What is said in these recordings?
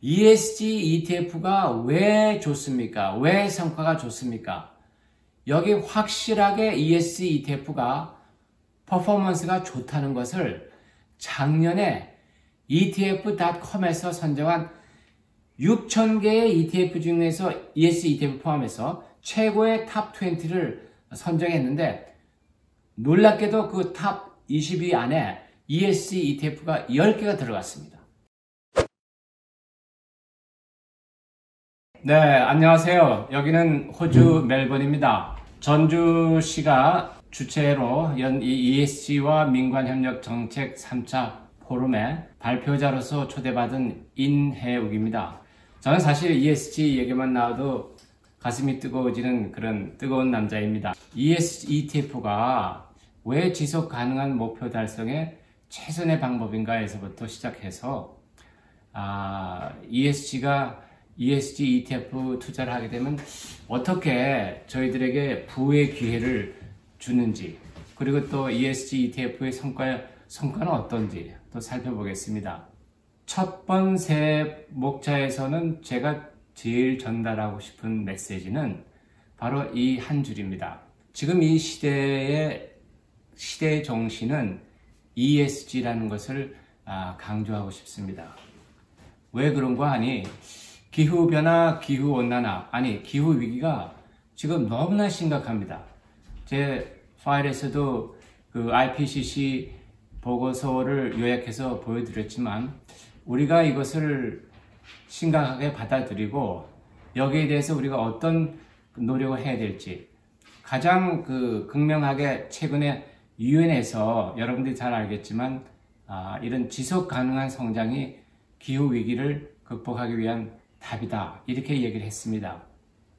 ESG ETF가 왜 좋습니까? 왜 성과가 좋습니까? 여기 확실하게 ESG ETF가 퍼포먼스가 좋다는 것을 작년에 ETF.com에서 선정한 6,000개의 ETF 중에서 ESG ETF 포함해서 최고의 탑 20를 선정했는데 놀랍게도 그 탑 20위 안에 ESG ETF가 10개가 들어갔습니다. 네, 안녕하세요. 여기는 호주 멜번입니다. 전주시가 주최로 연 ESG와 민관협력 정책 3차 포럼에 발표자로서 초대받은 인해욱입니다. 저는 사실 ESG 얘기만 나와도 가슴이 뜨거워지는 그런 뜨거운 남자입니다. ESG ETF가 왜 지속 가능한 목표 달성의 최선의 방법인가에서부터 시작해서 ESG ETF 투자를 하게 되면 어떻게 저희들에게 부의 기회를 주는지, 그리고 또 ESG ETF의 성과는 어떤지 또 살펴보겠습니다. 첫 번째 목차에서는 제가 제일 전달하고 싶은 메시지는 바로 이 한 줄입니다. 지금 이 시대의 정신은 ESG라는 것을 강조하고 싶습니다. 왜 그런가 하니 기후변화, 기후온난화, 기후위기가 지금 너무나 심각합니다. 제 파일에서도 그 IPCC 보고서를 요약해서 보여드렸지만 우리가 이것을 심각하게 받아들이고 여기에 대해서 우리가 어떤 노력을 해야 될지 가장 극명하게 최근에 유엔에서 여러분들이 잘 알겠지만 이런 지속 가능한 성장이 기후위기를 극복하기 위한 답이다 이렇게 얘기를 했습니다.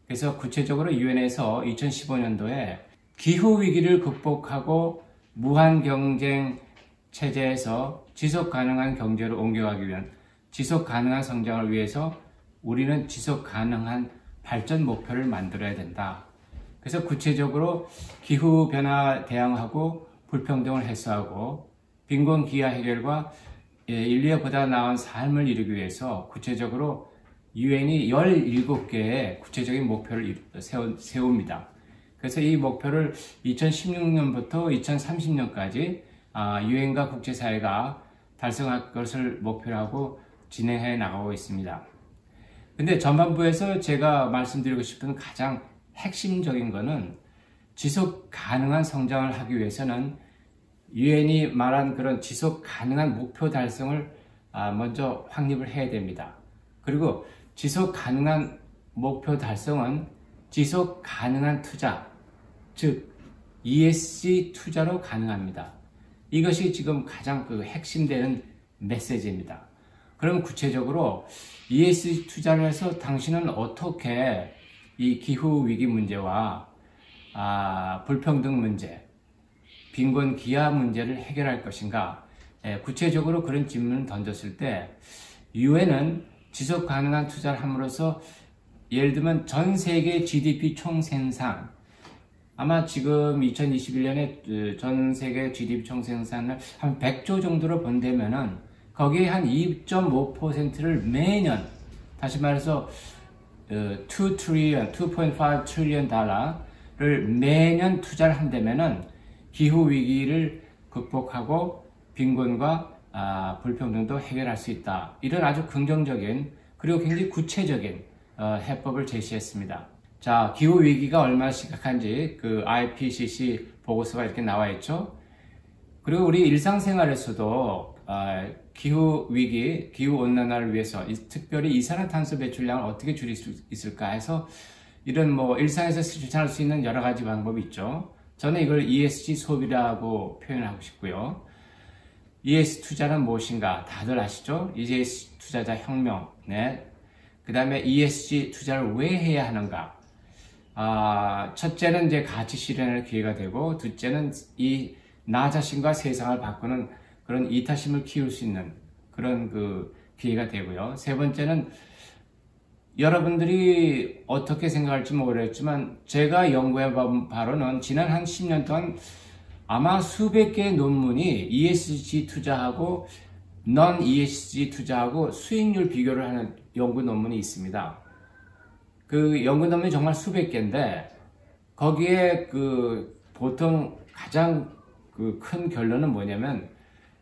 그래서 구체적으로 유엔에서 2015년도에 기후위기를 극복하고 무한경쟁 체제에서 지속가능한 경제로 옮겨가기 위한 지속가능한 성장을 위해서 우리는 지속가능한 발전 목표를 만들어야 된다. 그래서 구체적으로 기후변화 대응하고 불평등을 해소하고 빈곤기아 해결과 인류에 보다 나은 삶을 이루기 위해서 구체적으로 유엔이 17개의 구체적인 목표를 세웁니다. 그래서 이 목표를 2016년부터 2030년까지 유엔과 국제사회가 달성할 것을 목표로 하고 진행해 나가고 있습니다. 근데 전반부에서 제가 말씀드리고 싶은 가장 핵심적인 것은 지속 가능한 성장을 하기 위해서는 유엔이 말한 그런 지속 가능한 목표 달성을 먼저 확립을 해야 됩니다. 그리고 지속 가능한 목표 달성은 지속 가능한 투자, 즉 ESG 투자로 가능합니다. 이것이 지금 가장 핵심되는 메시지입니다. 그럼 구체적으로 ESG 투자를 해서 당신은 어떻게 이 기후위기 문제와 불평등 문제, 빈곤 기아 문제를 해결할 것인가? 구체적으로 그런 질문을 던졌을 때 유엔은 지속 가능한 투자를 함으로써 예를 들면 전 세계 GDP 총생산, 아마 지금 2021년에 전 세계 GDP 총생산을 한 100조 정도로 본다면은 거기에 한 2.5%를 매년, 다시 말해서 2.5 트릴리언 달러를 매년 투자를 한다면은 기후 위기를 극복하고 빈곤과 불평등도 해결할 수 있다. 이런 아주 긍정적인 그리고 굉장히 구체적인 해법을 제시했습니다. 자, 기후 위기가 얼마나 심각한지 그 IPCC 보고서가 이렇게 나와 있죠. 그리고 우리 일상생활에서도 기후 위기, 기후 온난화를 위해서 특별히 이산화탄소 배출량을 어떻게 줄일 수 있을까 해서 이런 일상에서 실천할 수 있는 여러 가지 방법이 있죠. 저는 이걸 ESG 소비라고 표현하고 싶고요. ESG 투자는 무엇인가? 다들 아시죠? ESG 투자자 혁명. 네. 그 다음에 ESG 투자를 왜 해야 하는가? 첫째는 이제 가치 실현의 기회가 되고, 둘째는 나 자신과 세상을 바꾸는 그런 이타심을 키울 수 있는 그런 기회가 되고요. 세 번째는 여러분들이 어떻게 생각할지 모르겠지만 제가 연구해본 바로는 지난 한 10년 동안 아마 수백 개의 논문이 ESG 투자하고 non-ESG 투자하고 수익률 비교를 하는 연구 논문이 있습니다. 그 연구 논문이 정말 수백 개인데 거기에 그 보통 가장 그 큰 결론은 뭐냐면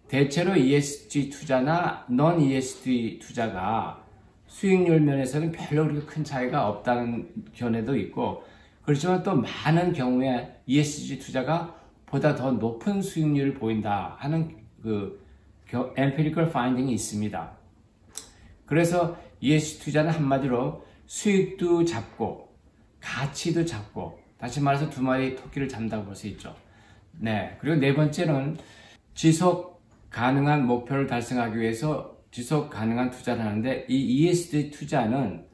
대체로 ESG 투자나 non-ESG 투자가 수익률 면에서는 별로 그렇게 큰 차이가 없다는 견해도 있고, 그렇지만 또 많은 경우에 ESG 투자가 보다 더 높은 수익률을 보인다 하는 그 empirical finding이 있습니다. 그래서 ESG 투자는 한마디로 수익도 잡고 가치도 잡고, 다시 말해서 두 마리 토끼를 잡는다고 볼 수 있죠. 네, 그리고 네 번째는 지속 가능한 목표를 달성하기 위해서 지속 가능한 투자를 하는데, 이 ESG 투자는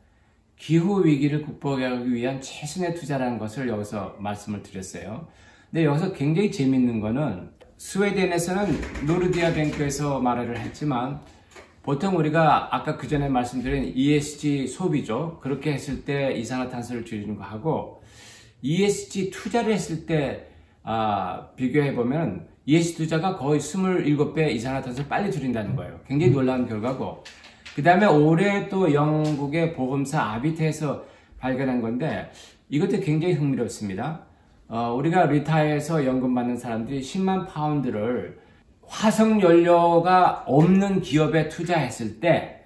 기후 위기를 극복하기 위한 최선의 투자라는 것을 여기서 말씀을 드렸어요. 근데 여기서 굉장히 재밌는 거는 스웨덴에서는 노르디아 뱅크에서 말을 했지만, 보통 우리가 아까 그 전에 말씀드린 ESG 소비죠. 그렇게 했을 때 이산화탄소를 줄이는 거 하고 ESG 투자를 했을 때 비교해보면 ESG 투자가 거의 27배 이산화탄소를 빨리 줄인다는 거예요. 굉장히 놀라운 결과고, 그 다음에 올해 또 영국의 보험사 아비테에서 발견한 건데 이것도 굉장히 흥미롭습니다. 우리가 리타이어에서 연금 받는 사람들이 10만 파운드를 화석연료가 없는 기업에 투자했을 때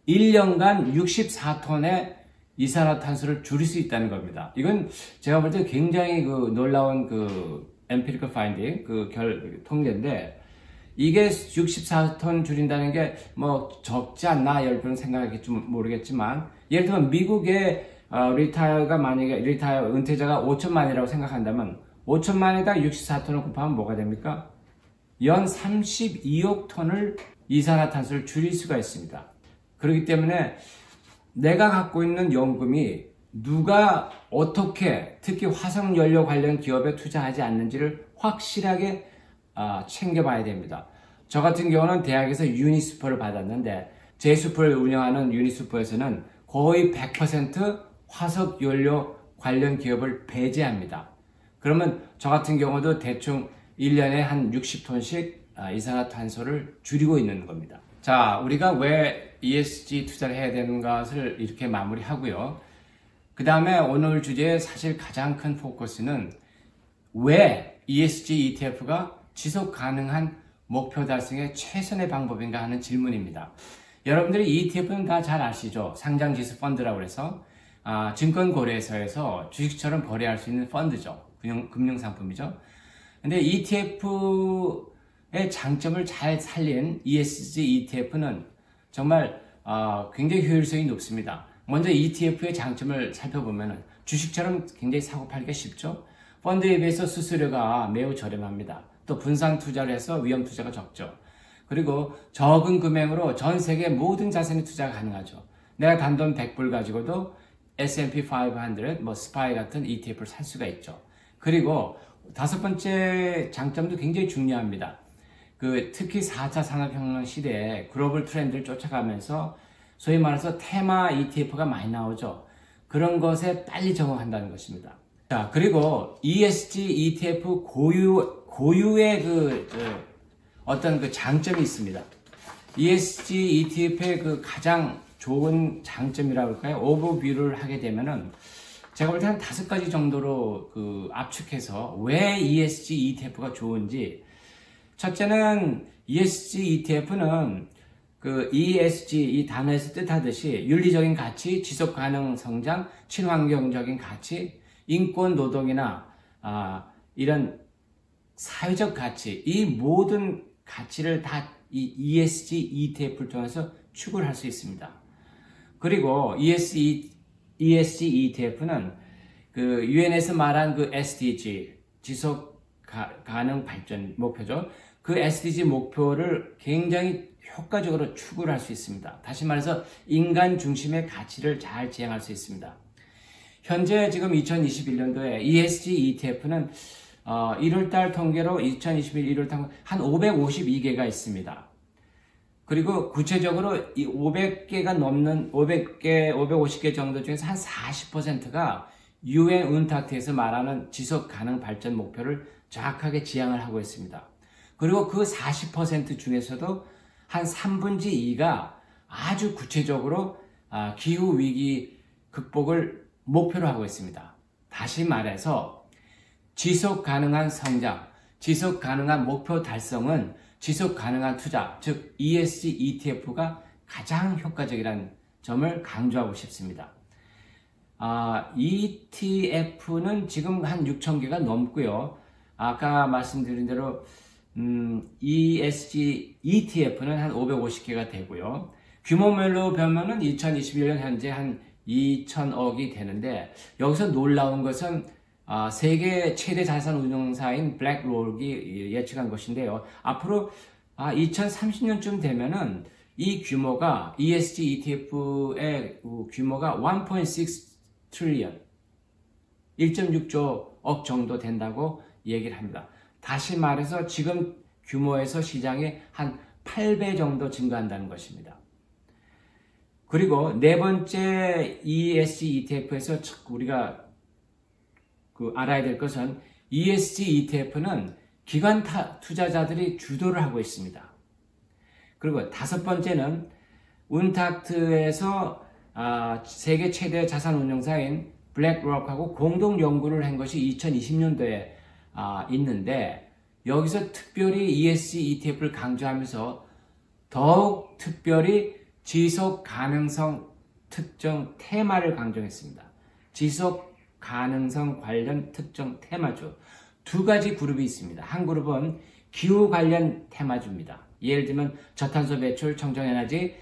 1년간 64톤의 이산화탄소를 줄일 수 있다는 겁니다. 이건 제가 볼 때 굉장히 그 놀라운 그 empirical finding, 통계인데, 이게 64톤 줄인다는 게 뭐 적지 않나 여러분 생각할지 모르겠지만, 예를 들면 미국의 리타이어가 만약에 리타이어 은퇴자가 5천만이라고 생각한다면 5천만에다 64톤을 곱하면 뭐가 됩니까? 연 32억 톤을 이산화탄소를 줄일 수가 있습니다. 그렇기 때문에 내가 갖고 있는 연금이 누가 어떻게, 특히 화석연료 관련 기업에 투자하지 않는지를 확실하게 챙겨봐야 됩니다. 저 같은 경우는 대학에서 유니스포를 받았는데, 제 숲을 운영하는 유니스포에서는 거의 100% 화석연료 관련 기업을 배제합니다. 그러면 저 같은 경우도 대충 1년에 한 60톤씩 이산화탄소를 줄이고 있는 겁니다. 자, 우리가 왜 ESG 투자를 해야 되는 것을 이렇게 마무리하고요. 그 다음에 오늘 주제의 사실 가장 큰 포커스는 왜 ESG ETF가 지속 가능한 목표 달성의 최선의 방법인가 하는 질문입니다. 여러분들이 ETF는 다 잘 아시죠? 상장지수 펀드라고 해서 증권거래소에서 주식처럼 거래할 수 있는 펀드죠. 금융상품이죠. 근데 ETF의 장점을 잘 살린 ESG ETF는 정말 굉장히 효율성이 높습니다. 먼저 ETF의 장점을 살펴보면 주식처럼 굉장히 사고 팔기가 쉽죠. 펀드에 비해서 수수료가 매우 저렴합니다. 또 분산 투자를 해서 위험 투자가 적죠. 그리고 적은 금액으로 전 세계 모든 자산에 투자가 가능하죠. 내가 단돈 100불 가지고도 S&P 500, 스파이 같은 ETF를 살 수가 있죠. 그리고 다섯 번째 장점도 굉장히 중요합니다. 특히 4차 산업혁명 시대에 글로벌 트렌드를 쫓아가면서 소위 말해서 테마 ETF가 많이 나오죠. 그런 것에 빨리 적응한다는 것입니다. 자, 그리고 ESG ETF 고유의 어떤 장점이 있습니다. ESG ETF의 가장 좋은 장점이라고 할까요? 오버뷰를 하게 되면은 제가 볼 때 한 5가지 정도로 압축해서 왜 ESG ETF가 좋은지. 첫째는 ESG ETF는 ESG 이 단어에서 뜻하듯이 윤리적인 가치, 지속가능 성장, 친환경적인 가치, 인권, 노동이나 이런 사회적 가치, 이 모든 가치를 다 이 ESG ETF를 통해서 추구를 할 수 있습니다. 그리고 ESG ETF는 유엔에서 말한 SDG, 지속 가능 발전 목표죠. 그 SDG 목표를 굉장히 효과적으로 추구를 할 수 있습니다. 다시 말해서 인간 중심의 가치를 잘 지향할 수 있습니다. 현재 지금 2021년도에 ESG ETF는 1월달 통계로 2021 1월 통계 한 552개가 있습니다. 그리고 구체적으로 이 500개가 넘는 550개 정도 중에서 한 40%가 UN 운탁트에서 말하는 지속 가능 발전 목표를 정확하게 지향을 하고 있습니다. 그리고 그 40% 중에서도 한 3분의 2가 아주 구체적으로 기후위기 극복을 목표로 하고 있습니다. 다시 말해서 지속 가능한 성장, 지속 가능한 목표 달성은 지속 가능한 투자, 즉 ESG ETF가 가장 효과적이라는 점을 강조하고 싶습니다. ETF는 지금 한 6,000개가 넘고요. 아까 말씀드린 대로 ESG ETF는 한 550개가 되고요. 규모별로 보면은 2021년 현재 한 2,000억이 되는데, 여기서 놀라운 것은 세계 최대 자산 운용사인 블랙록이 예측한 것인데요. 앞으로 2030년쯤 되면은 이 규모가 ESG ETF의 규모가 1.6 트릴리언 1.6조 억 정도 된다고 얘기를 합니다. 다시 말해서 지금 규모에서 시장이 한 8배 정도 증가한다는 것입니다. 그리고 네 번째 ESG ETF에서 우리가 알아야 될 것은 ESG ETF는 기관 투자자들이 주도를 하고 있습니다. 그리고 다섯 번째는 운탁트에서 세계 최대 자산 운용사인 블랙록하고 공동 연구를 한 것이 2020년도에 있는데, 여기서 특별히 ESG ETF를 강조하면서 더욱 특별히 지속 가능성 특정 테마를 강조했습니다. 지속 가능성 관련 특정 테마주 두 가지 그룹이 있습니다. 한 그룹은 기후 관련 테마주입니다. 예를 들면 저탄소 배출, 청정에너지,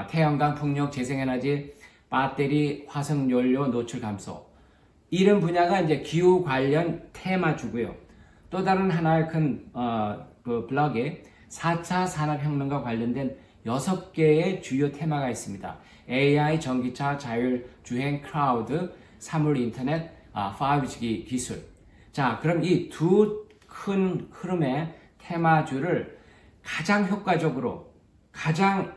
태양광, 풍력, 재생에너지, 배터리, 화석연료 노출 감소, 이런 분야가 이제 기후 관련 테마주고요. 또 다른 하나의 큰 블록에 4차 산업혁명과 관련된 6개의 주요 테마가 있습니다. AI, 전기차, 자율주행, 클라우드, 사물 인터넷, 5G 기술. 자, 그럼 이 두 큰 흐름의 테마주를 가장 효과적으로, 가장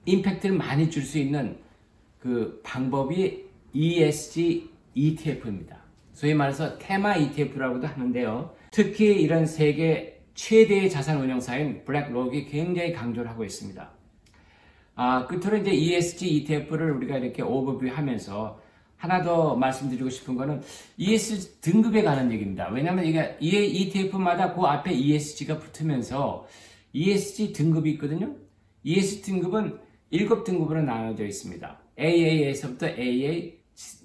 임팩트를 많이 줄 수 있는 그 방법이 ESG ETF입니다. 소위 말해서 테마 ETF라고도 하는데요. 특히 이런 세계 최대의 자산 운용사인 블랙록이 굉장히 강조를 하고 있습니다. 끝으로 이제 ESG ETF를 우리가 이렇게 오버뷰 하면서 하나 더 말씀드리고 싶은 거는 ESG 등급에 관한 얘기입니다. 왜냐하면 이게 ETF마다 그 앞에 ESG가 붙으면서 ESG 등급이 있거든요. ESG 등급은 7등급으로 나눠져 있습니다. AA에서부터 AA,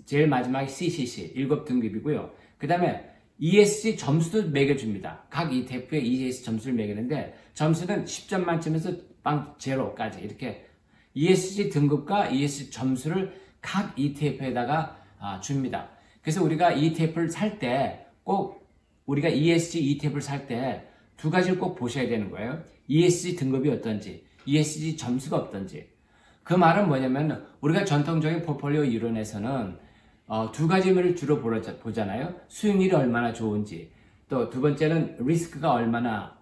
제일 마지막에 CCC 7등급이고요. 그 다음에 ESG 점수도 매겨줍니다. 각 ETF에 ESG 점수를 매기는데, 점수는 10점 만점에서 빵 제로까지 이렇게 ESG 등급과 ESG 점수를 각 ETF에다가 줍니다. 그래서 우리가 ETF를 살 때 꼭, 우리가 ESG ETF를 살 때 두 가지를 꼭 보셔야 되는 거예요. ESG 등급이 어떤지, ESG 점수가 어떤지. 그 말은 뭐냐면, 우리가 전통적인 포트폴리오 이론에서는 두 가지를 주로 보잖아요. 수익률이 얼마나 좋은지, 또 두 번째는 리스크가 얼마나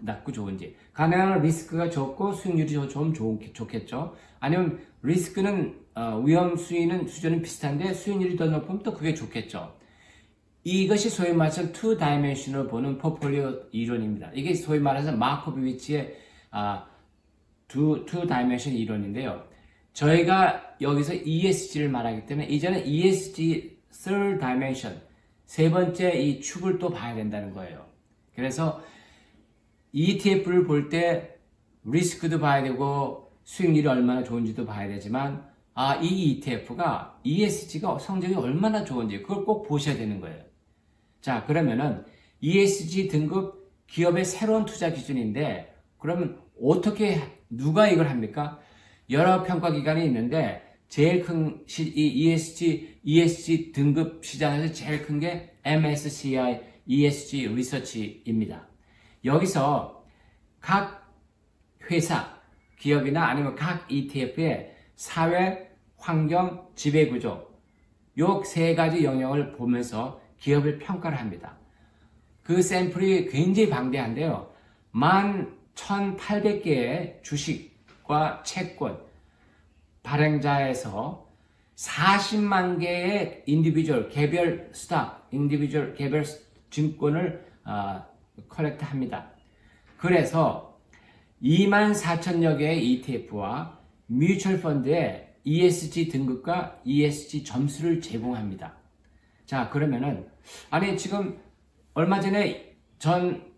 낮고 좋은지. 가능한 리스크가 적고 수익률이 좀 좋겠죠. 아니면 리스크는 위험 수준은 비슷한데 수익률이 더 높으면 또 그게 좋겠죠. 이것이 소위 말해서 투 다이멘션을 보는 포트폴리오 이론입니다. 이게 소위 말해서 마코비치의 투 다이멘션 이론인데요. 저희가 여기서 ESG를 말하기 때문에 이제는 ESG third dimension, 세 번째 이 축을 또 봐야 된다는 거예요. 그래서 ETF를 볼 때 리스크도 봐야 되고 수익률이 얼마나 좋은지도 봐야 되지만, 이 ETF가 ESG가 성적이 얼마나 좋은지 그걸 꼭 보셔야 되는 거예요. 자, 그러면은 ESG 등급 기업의 새로운 투자 기준인데, 그러면 어떻게, 누가 이걸 합니까? 여러 평가 기관이 있는데 제일 큰 ESG 등급 시장에서 제일 큰 게 MSCI ESG 리서치입니다. 여기서 각 회사, 기업이나 아니면 각 ETF의 사회, 환경, 지배구조, 요 세 가지 영역을 보면서 기업을 평가를 합니다. 그 샘플이 굉장히 방대한데요. 11,800개의 주식과 채권, 발행자에서 40만 개의 개별 증권을 컬렉트 합니다. 그래서 24,000여 개의 ETF와 뮤추얼 펀드에 ESG 등급과 ESG 점수를 제공합니다. 자, 그러면은 아니 지금 얼마 전에 전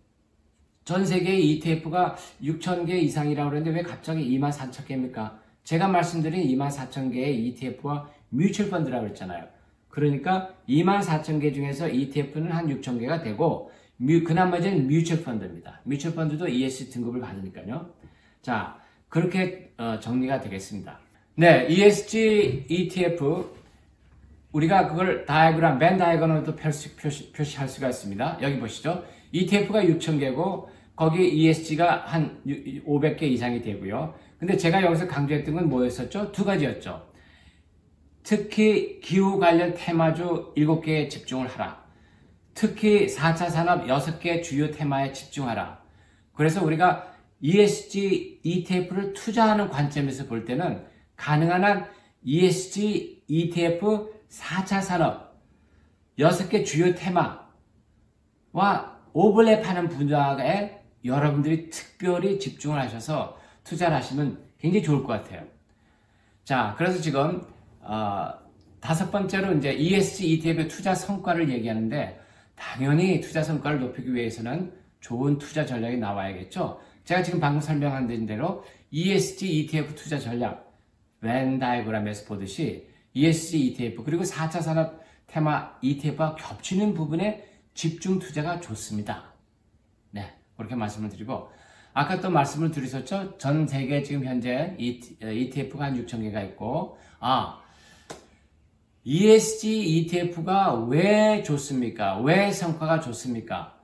세계의 ETF가 6,000개 이상이라고 그랬는데 왜 갑자기 24,000개입니까? 제가 말씀드린 24,000개의 ETF와 뮤추얼 펀드라고 그랬잖아요. 그러니까 24,000개 중에서 ETF는 한 6,000개가 되고 그 나머지는 뮤추얼 펀드입니다. 뮤추얼 펀드도 ESG 등급을 받으니까요. 자, 그렇게 정리가 되겠습니다. 네, ESG ETF 우리가 그걸 다이어그램, 벤 다이어그램으로 표시할 수가 있습니다. 여기 보시죠. ETF가 6,000개고 거기 ESG가 한 500개 이상이 되고요. 근데 제가 여기서 강조했던 건 뭐였었죠? 두 가지였죠. 특히 기후 관련 테마주 7개에 집중을 하라. 특히 4차 산업 6개 주요 테마에 집중하라. 그래서 우리가 ESG ETF를 투자하는 관점에서 볼 때는 가능한 한 ESG ETF 4차 산업 6개 주요 테마와 오버랩하는 분야에 여러분들이 특별히 집중을 하셔서 투자를 하시면 굉장히 좋을 것 같아요. 자, 그래서 지금 5번째로 이제 ESG ETF의 투자 성과를 얘기하는데 당연히 투자 성과를 높이기 위해서는 좋은 투자 전략이 나와야겠죠. 제가 지금 방금 설명한 대로 ESG ETF 투자 전략 벤 다이어그램에서 보듯이 ESG ETF 그리고 4차 산업 테마 ETF와 겹치는 부분에 집중 투자가 좋습니다. 네, 그렇게 말씀을 드리고 아까 또 말씀을 드렸었죠. 전 세계 지금 현재 ETF가 한 6,000개가 있고 ESG ETF가 왜 좋습니까? 왜 성과가 좋습니까?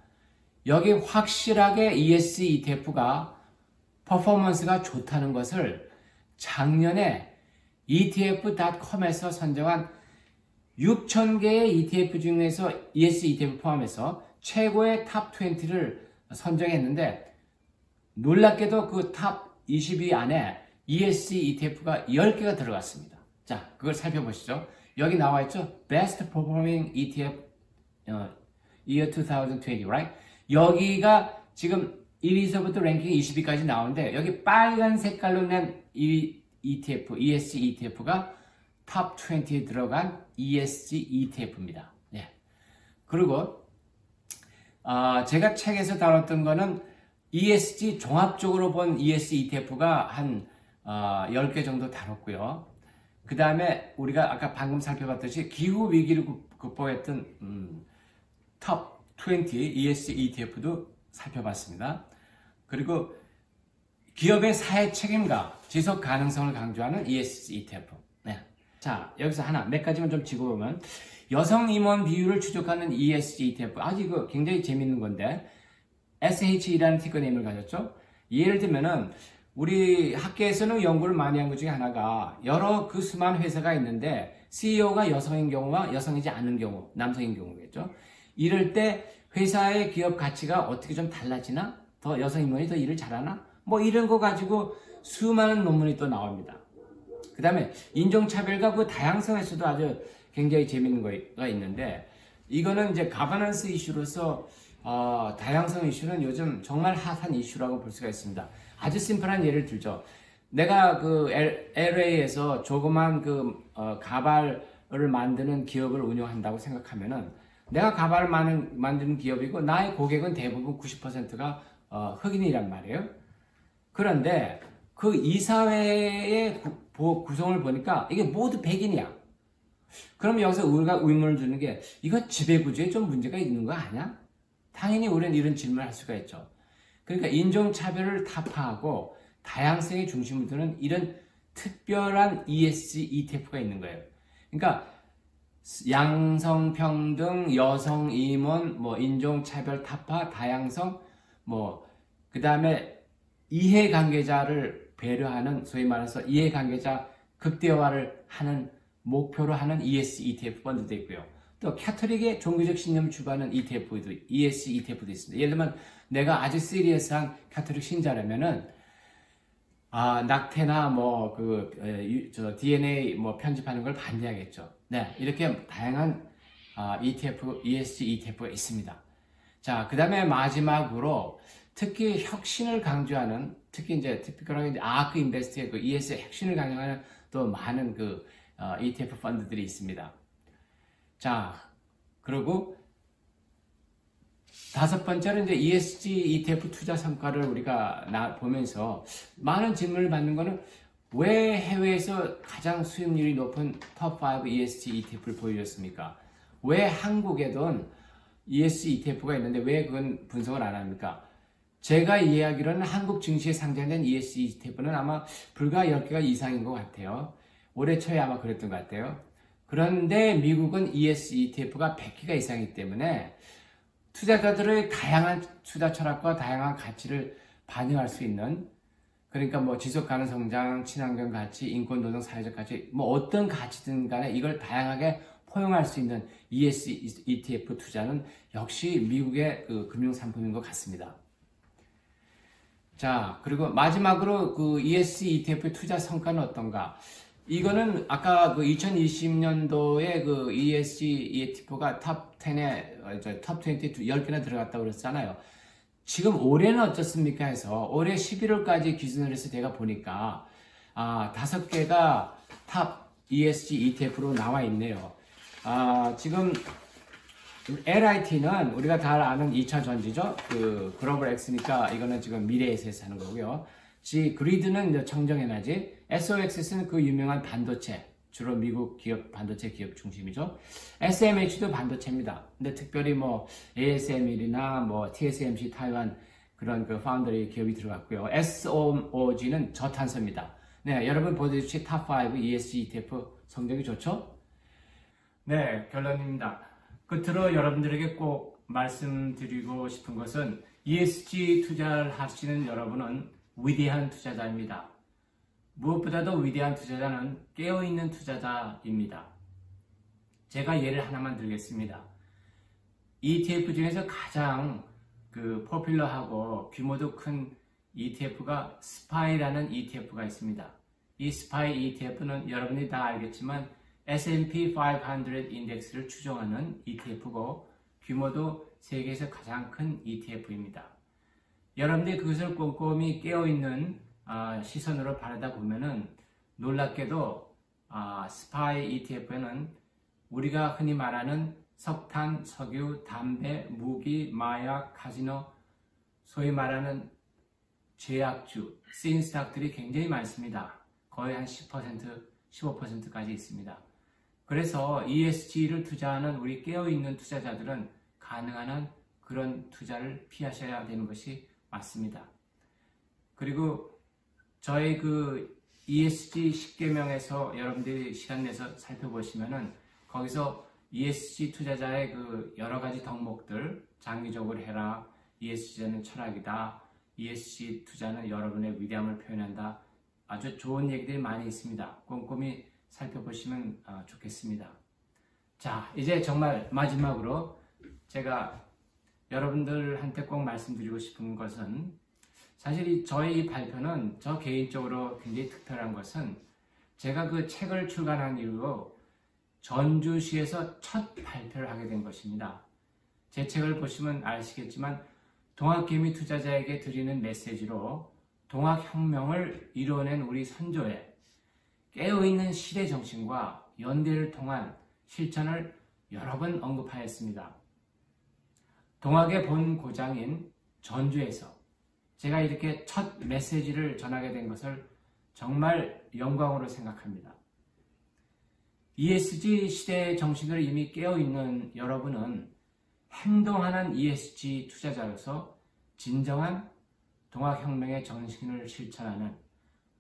여기 확실하게 ESG ETF가 퍼포먼스가 좋다는 것을 작년에 ETF.com에서 선정한 6,000개의 ETF 중에서 ESG ETF 포함해서 최고의 탑 20를 선정했는데 놀랍게도 그 탑 20위 안에 ESG ETF가 10개가 들어갔습니다. 자, 그걸 살펴보시죠. 여기 나와 있죠? Best Performing ETF Year 2020, right? 여기가 지금 1위서부터 랭킹 20위까지 나오는데 여기 빨간 색깔로 낸 ETF, ESG ETF가 탑 20에 들어간 ESG ETF입니다. 네. 그리고 제가 책에서 다뤘던 거는 ESG 종합적으로 본 ESG ETF가 한 10개 정도 다뤘고요. 그 다음에 우리가 아까 방금 살펴봤듯이 기후 위기를 극복했던 탑 20 ESG ETF도 살펴봤습니다. 그리고 기업의 사회 책임과 지속 가능성을 강조하는 ESG ETF. 네. 자, 여기서 몇 가지만 좀 짚어보면 여성 임원 비율을 추적하는 ESG ETF. 이거 굉장히 재밌는 건데 SHE라는 티커네임을 가졌죠. 예를 들면은 우리 학계에서는 연구를 많이 한 것 중에 하나가 여러 그 수많은 회사가 있는데 CEO가 여성인 경우와 여성이지 않은 경우, 남성인 경우겠죠. 이럴 때 회사의 기업 가치가 어떻게 좀 달라지나? 더 여성 임원이 더 일을 잘하나? 뭐 이런 거 가지고 수많은 논문이 또 나옵니다. 그 다음에 인종차별과 그 다양성에서도 아주 굉장히 재밌는 거가 있는데 이거는 이제 가버넌스 이슈로서 다양성 이슈는 요즘 정말 핫한 이슈라고 볼 수가 있습니다. 아주 심플한 예를 들죠. 내가 그 LA에서 조그만 가발을 만드는 기업을 운영한다고 생각하면은 내가 가발을 만드는 기업이고 나의 고객은 대부분 90%가 흑인이란 말이에요. 그런데 그 이사회의 구성을 보니까 이게 모두 백인이야. 그럼 여기서 우리가 의문을 두는 게 이거 지배구조에 좀 문제가 있는 거 아니야? 당연히 우리는 이런 질문을 할 수가 있죠. 그러니까 인종차별을 타파하고 다양성의 중심을 두는 이런 특별한 ESG ETF가 있는 거예요. 그러니까 양성평등, 여성 임원, 인종차별 타파, 다양성, 그 다음에 이해관계자를 배려하는, 소위 말해서 이해관계자 극대화를 하는 목표로 하는 ESG ETF 펀드도 있고요. 또 캐톨릭의 종교적 신념을 추구하는 ESG ETF도 있습니다. 예를 들면 내가 아주 시리어스한 캐톨릭 신자라면은 낙태나 DNA 편집하는 걸 반대하겠죠. 네, 이렇게 다양한 ESG ETF가 있습니다. 자, 그 다음에 마지막으로 특히 혁신을 강조하는, 특히 이제 티피컬하게 이제 아크 인베스트의 그 ES의 혁신을 강조하는 또 많은 그 ETF 펀드들이 있습니다. 자, 그리고 다섯 번째는 이제 ESG ETF 투자 성과를 우리가 보면서 많은 질문을 받는 거는 왜 해외에서 가장 수익률이 높은 톱5 ESG ETF를 보여줬습니까? 왜 한국에도 ESG ETF가 있는데 왜 그건 분석을 안 합니까? 제가 이해하기로는 한국 증시에 상장된 ESG ETF는 아마 불과 10개가 이상인 것 같아요. 올해 초에 아마 그랬던 것 같아요. 그런데 미국은 ESG ETF가 100개가 이상이기 때문에 투자자들의 다양한 투자 철학과 다양한 가치를 반영할 수 있는, 그러니까 뭐 지속 가능 성장, 친환경 가치, 인권 노동 사회적 가치, 뭐 어떤 가치든 간에 이걸 다양하게 포용할 수 있는 ESG ETF 투자는 역시 미국의 그 금융 상품인 것 같습니다. 자, 그리고 마지막으로 그 ESG ETF 투자 성과는 어떤가? 이거는 아까 그 2020년도에 그 ESG ETF가 탑 10에, 탑 20, 10개나 들어갔다고 그랬잖아요. 지금 올해는 어떻습니까 해서 올해 11월까지 기준으로 해서 제가 보니까 5개가 탑 ESG ETF로 나와 있네요. 지금 LIT는 우리가 다 아는 2차 전지죠. 그 글로벌 X니까 이거는 지금 미래에서 하는 거고요. 그리드는 청정에너지, SOX는 그 유명한 반도체, 주로 미국 기업, 반도체 기업 중심이죠. SMH도 반도체입니다. 근데 특별히 뭐 ASML이나 뭐 TSMC 타이완 그런 그 파운더리 기업이 들어갔고요. SOOG는 저탄소입니다. 네, 여러분 보여주신 탑5 ESG ETF 성적이 좋죠? 네, 결론입니다. 끝으로 여러분들에게 꼭 말씀드리고 싶은 것은 ESG 투자를 하시는 여러분은 위대한 투자자입니다. 무엇보다도 위대한 투자자는 깨어있는 투자자입니다. 제가 예를 하나만 들겠습니다. ETF 중에서 가장 그 포퓰러하고 규모도 큰 ETF가 SPY라는 ETF가 있습니다. 이 SPY ETF는 여러분이 다 알겠지만 S&P 500 인덱스를 추종하는 ETF고 규모도 세계에서 가장 큰 ETF입니다. 여러분들이 그것을 꼼꼼히 깨어있는 시선으로 바라다 보면은 놀랍게도 SPY ETF에는 우리가 흔히 말하는 석탄, 석유, 담배, 무기, 마약, 카지노, 소위 말하는 제약주, 신스탁들이 굉장히 많습니다. 거의 한 10%, 15%까지 있습니다. 그래서 ESG를 투자하는 우리 깨어있는 투자자들은 가능한 한 그런 투자를 피하셔야 되는 것이 맞습니다. 그리고 저희 그 ESG 10개명에서 여러분들이 시간 내서 살펴보시면은 거기서 ESG 투자자의 그 여러 가지 덕목들, 장기적으로 해라, ESG는 철학이다, ESG 투자는 여러분의 위대함을 표현한다, 아주 좋은 얘기들이 많이 있습니다. 꼼꼼히 살펴보시면 좋겠습니다. 자, 이제 정말 마지막으로 제가 여러분들한테 꼭 말씀드리고 싶은 것은, 사실 저희 이 발표는 저 개인적으로 굉장히 특별한 것은 제가 그 책을 출간한 이후로 전주시에서 첫 발표를 하게 된 것입니다. 제 책을 보시면 아시겠지만 동학개미 투자자에게 드리는 메시지로 동학혁명을 이뤄낸 우리 선조의 깨어있는 시대 정신과 연대를 통한 실천을 여러 번 언급하였습니다. 동학의 본 고장인 전주에서 제가 이렇게 첫 메시지를 전하게 된 것을 정말 영광으로 생각합니다. ESG 시대의 정신으로 이미 깨어있는 여러분은 행동하는 ESG 투자자로서 진정한 동학혁명의 정신을 실천하는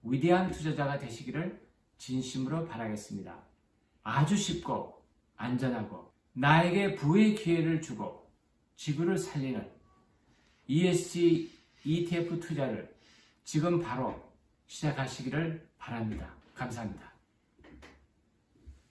위대한 투자자가 되시기를 진심으로 바라겠습니다. 아주 쉽고 안전하고 나에게 부의 기회를 주고 지구를 살리는 ESG ETF 투자를 지금 바로 시작하시기를 바랍니다. 감사합니다.